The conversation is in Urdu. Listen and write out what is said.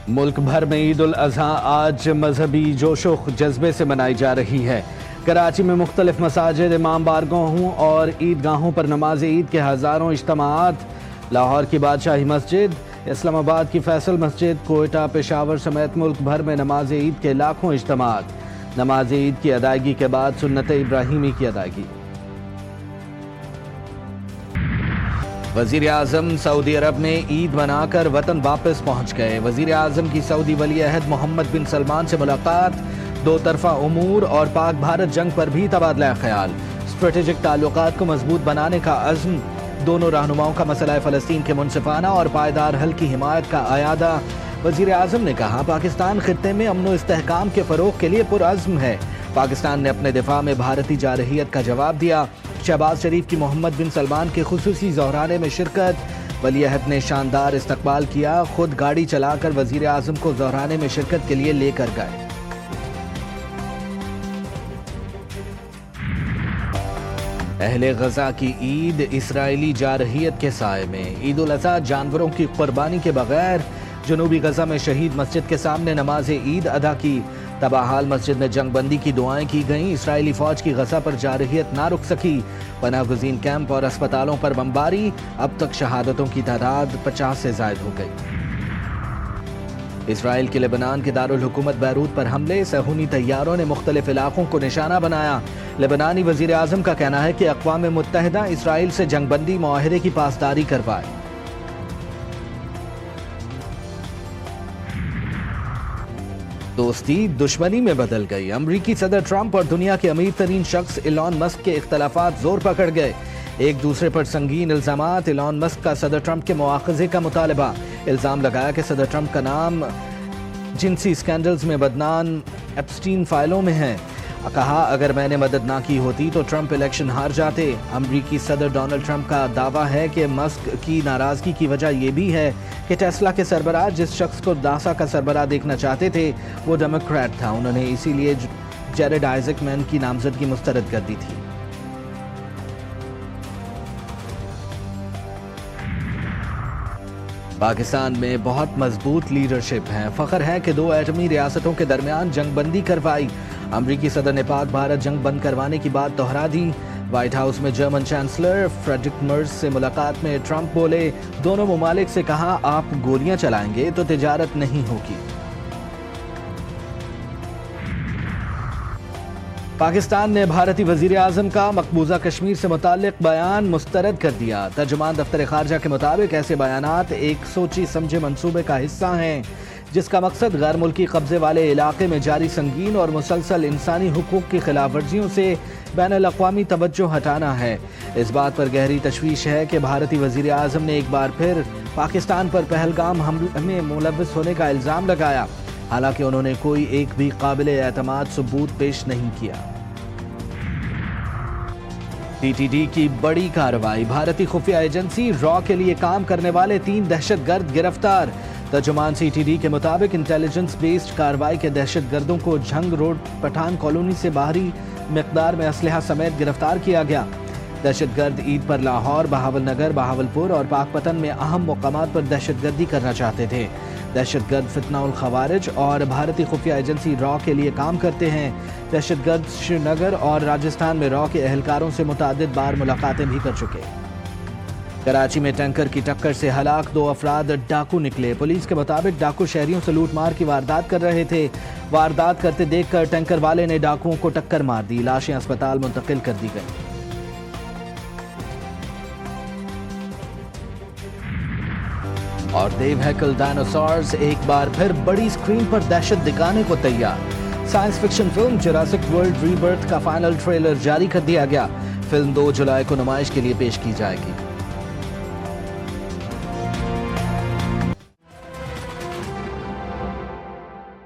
ملک بھر میں عید الاضحیٰ آج مذہبی جوش و جذبے سے منائی جا رہی ہے۔ کراچی میں مختلف مساجد، امام بارگاہوں اور عیدگاہوں پر نماز عید کے ہزاروں اجتماعات۔ لاہور کی بادشاہی مسجد، اسلام آباد کی فیصل مسجد، کوئٹہ، پشاور سمیت ملک بھر میں نماز عید کے لاکھوں اجتماعات۔ نماز عید کی ادائیگی کے بعد سنت ابراہیمی کی ادائیگی۔ وزیر اعظم سعودی عرب میں عید منا کر وطن واپس پہنچ گئے۔ وزیر اعظم کی سعودی ولی عہد محمد بن سلمان سے ملاقات، دو طرفہ امور اور پاک بھارت جنگ پر بھی تبادلہ خیال۔ اسٹریٹجک تعلقات کو مضبوط بنانے کا عزم، دونوں رہنماؤں کا مسئلہ فلسطین کے منصفانہ اور پائیدار حل کی حمایت کا اعادہ۔ وزیر اعظم نے کہا، پاکستان خطے میں امن و استحکام کے فروغ کے لیے پرعزم ہے۔ پاکستان نے اپنے دفاع میں بھارتی جارحیت کا جواب دیا۔ شہباز شریف کی محمد بن سلمان کے خصوصی ظہرانے میں شرکت، ولی عہد نے شاندار استقبال کیا، خود گاڑی چلا کر وزیر اعظم کو ظہرانے میں شرکت کے لیے لے کر گئے۔ اہل غزہ کی عید اسرائیلی جارحیت کے سائے میں۔ عید الاضحیٰ جانوروں کی قربانی کے بغیر جنوبی غزہ میں شہید مسجد کے سامنے نماز عید ادا کی۔ تباہ حال مسجد میں جنگ بندی کی دعائیں کی گئیں۔ اسرائیلی فوج کی غزہ پر جارحیت نہ رک سکی، پناہ گزین کیمپ اور اسپتالوں پر بمباری۔ اب تک شہادتوں کی تعداد 50 سے زائد ہو گئی۔ اسرائیل کے لبنان کے دارالحکومت بیروت پر حملے، صہیونی طیاروں نے مختلف علاقوں کو نشانہ بنایا۔ لبنانی وزیر اعظم کا کہنا ہے کہ اقوام متحدہ اسرائیل سے جنگ بندی معاہدے کی پاسداری کروائے۔ دوستی دشمنی میں بدل گئی۔ امریکی صدر ٹرمپ اور دنیا کے امیر ترین شخص ایلان مسک کے اختلافات زور پکڑ گئے۔ ایک دوسرے پر سنگین الزامات، ایلان مسک کا صدر ٹرمپ کے مواخذے کا مطالبہ۔ الزام لگایا کہ صدر ٹرمپ کا نام جنسی اسکینڈلز میں بدنام ایپسٹین فائلوں میں ہے۔ کہا، اگر میں نے مدد نہ کی ہوتی تو ٹرمپ الیکشن ہار جاتے۔ امریکی صدر ڈونلڈ ٹرمپ کا دعویٰ ہے کہ مسک کی ناراضگی کی وجہ یہ بھی ہے کہ ٹیسلا کے سربراہ جس شخص کو ناسا کا سربراہ دیکھنا چاہتے تھے وہ ڈیموکریٹ تھا۔ انہوں نے اسی لیے جیرڈ آئزک مین کی نامزدگی مسترد کر دی تھی۔ پاکستان میں بہت مضبوط لیڈرشپ ہے۔ فخر ہے کہ دو ایٹمی ریاستوں کے درمیان جنگ بندی کروائی۔ امریکی صدر نے پاک بھارت جنگ بند کروانے کی بات دہرا دی۔ وائٹ ہاؤس میں جرمن چانسلر فریڈرک مرز سے ملاقات میں ٹرمپ بولے، دونوں ممالک سے کہا، آپ گولیاں چلائیں گے تو تجارت نہیں ہوگی۔ پاکستان نے بھارتی وزیر اعظم کا مقبوضہ کشمیر سے متعلق بیان مسترد کر دیا۔ ترجمان دفتر خارجہ کے مطابق ایسے بیانات ایک سوچی سمجھے منصوبے کا حصہ ہیں جس کا مقصد غیر ملکی قبضے والے علاقے میں جاری سنگین اور مسلسل انسانی حقوق کی خلاف ورزیوں سے بین الاقوامی توجہ ہٹانا ہے۔ اس بات پر گہری تشویش ہے کہ بھارتی وزیر اعظم نے ایک بار پھر پاکستان پر پہلگام حملے میں ملوث ہونے کا الزام لگایا، حالانکہ انہوں نے کوئی ایک بھی قابل اعتماد ثبوت پیش نہیں کیا۔ ٹی ٹی ڈی کی بڑی کارروائی، بھارتی خفیہ ایجنسی را کے لیے کام کرنے والے 3 دہشت گرد گرفتار۔ ترجمان سی ٹی ڈی کے مطابق انٹیلیجنس بیسڈ کارروائی کے دہشت گردوں کو جھنگ روڈ پٹھان کالونی سے باہری مقدار میں اسلحہ سمیت گرفتار کیا گیا۔ دہشت گرد عید پر لاہور، بہاول نگر، بہاولپور اور پاک پتن میں اہم مقامات پر دہشت گردی کرنا چاہتے تھے۔ دہشت گرد فتنہ الخوارج اور بھارتی خفیہ ایجنسی را کے لیے کام کرتے ہیں۔ دہشت گرد شری نگر اور راجستھان میں را کے اہلکاروں سے متعدد بار ملاقاتیں بھی کر چکے۔ کراچی میں ٹینکر کی ٹکر سے ہلاک 2 افراد ڈاکو نکلے۔ پولیس کے مطابق ڈاکو شہریوں سے لوٹ مار کی واردات کر رہے تھے۔ واردات کرتے دیکھ کر ٹینکر والے نے ڈاکوؤں کو ٹکر مار دی۔ لاشیں اسپتال منتقل کر دی گئیں۔ اور دیو ہیکل ڈائنوسارز ایک بار پھر بڑی سکرین پر دہشت دکھانے کو تیار۔ Science fiction film Jurassic World rebirth کا فائنل ٹریلر جاری کر دیا گیا۔ فلم 2 جولائی کو نمائش کے لیے پیش کی جائے گی۔